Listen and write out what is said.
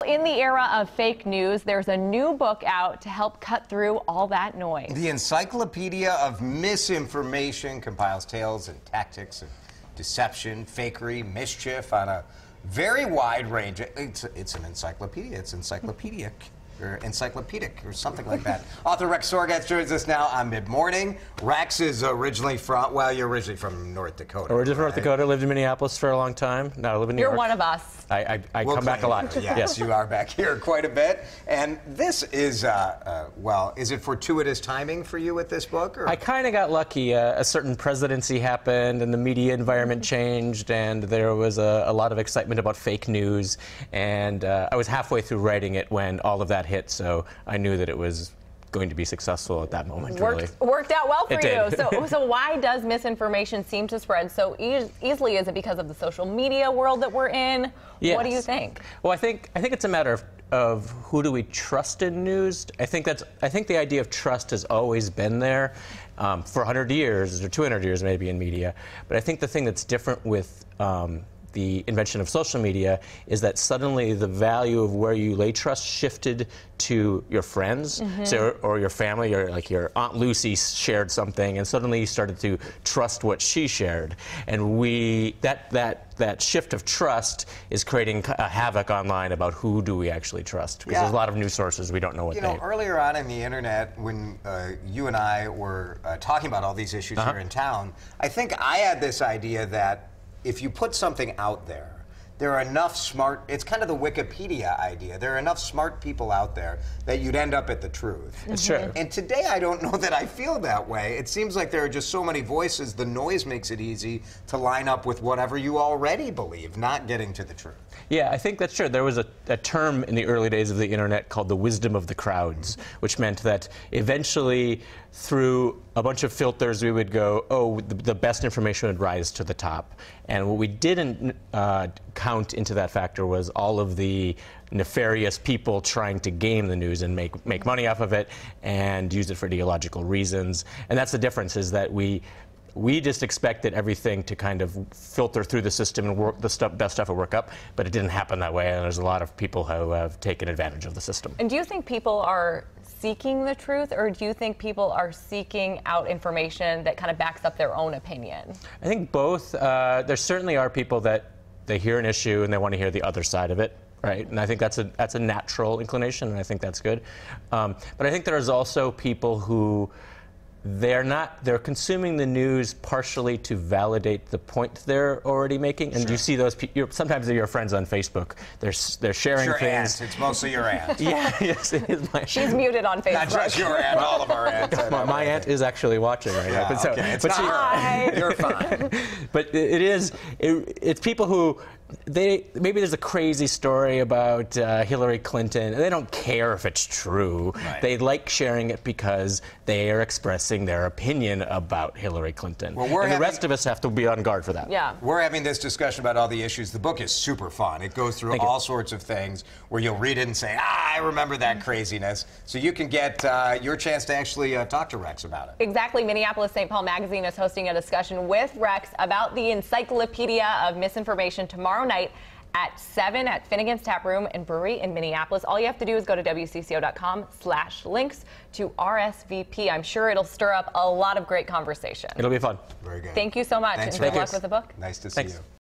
in the era of fake news, there's a new book out to help cut through all that noise. The Encyclopedia of Misinformation compiles tales and tactics of deception, fakery, mischief on a very wide range. It's an encyclopedia. It's encyclopedic. Or encyclopedic, or something like that. Author Rex Sorgatz joins us now on Mid-Morning. Rex is originally from, well, you're originally from North Dakota. Originally from North Dakota, lived in Minneapolis for a long time. Now I live in New York. You're one of us. I come back a lot. Yes, you are back here quite a bit. And this is, well, is it fortuitous timing for you with this book? Or? I kind of got lucky. A certain presidency happened, and the media environment changed, and there was a lot of excitement about fake news. And I was halfway through writing it when all of that hit, so I knew that it was going to be successful at that moment. Worked out well for you. Did. So why does misinformation seem to spread so easily? Is it because of the social media world that we're in? Yes. What do you think? Well, I think it's a matter of who do we trust in news. I think the idea of trust has always been there for 100 years or 200 years maybe in media. But I think the thing that's different with the invention of social media is that suddenly the value of where you lay trust shifted to your friends, or your family, or like your Aunt Lucy shared something, and suddenly you started to trust what she shared. And that shift of trust is creating a havoc online about who do we actually trust, because there's a lot of news sources we don't know what earlier on in the internet, when you and I were talking about all these issues here in town, I think I had this idea that if you put something out there, there are enough smart, it's kind of the Wikipedia idea, there are enough smart people out there that you'd end up at the truth. It's true. And today I don't know that I feel that way. It seems like there are just so many voices, the noise makes it easy to line up with whatever you already believe, not getting to the truth. Yeah, I think that's true. There was a term in the early days of the internet called the wisdom of the crowds, which meant that eventually through a bunch of filters we would go, oh, the best information would rise to the top. And what we didn't count into that factor was all of the nefarious people trying to game the news and make money off of it and use it for ideological reasons. And that's the difference, is that we just expected everything to kind of filter through the system and work best stuff would work up, but it didn't happen that way, and there's a lot of people who have taken advantage of the system. And do you think people are seeking the truth, or do you think people are seeking out information that kind of backs up their own opinion? I think both. There certainly are people that they hear an issue and they want to hear the other side of it. Right, and I think that's a natural inclination, and I think that's good. But I think there's also people who they're consuming the news partially to validate the point they're already making. And you see those sometimes they're your friends on Facebook. They're sharing things. Aunt. It's mostly your aunt. Yes, it is my. She's muted on Facebook. Not just your aunt, all of our aunts. My aunt is actually watching right now. But okay, it's not Hi. You're fine. But it's people who maybe there's a crazy story about Hillary Clinton, and they don't care if it's true. Right. They like sharing it because they are expressing their opinion about Hillary Clinton. Well, and the rest of us have to be on guard for that. Yeah. We're having this discussion about all the issues. The book is super fun. It goes through all sorts of things where you'll read it and say, I remember that craziness. So you can get your chance to actually talk to Rex about it. Exactly. Minneapolis St. Paul Magazine is hosting a discussion with Rex about the Encyclopedia of Misinformation tomorrow night at 7 at Finnegan's Tap Room and Brewery in Minneapolis. All you have to do is go to WCCO.com/links to RSVP. I'm sure it'll stir up a lot of great conversation. It'll be fun. Very good. Thank you so much. Thanks, and good Rex. luck with the book. Nice to see you.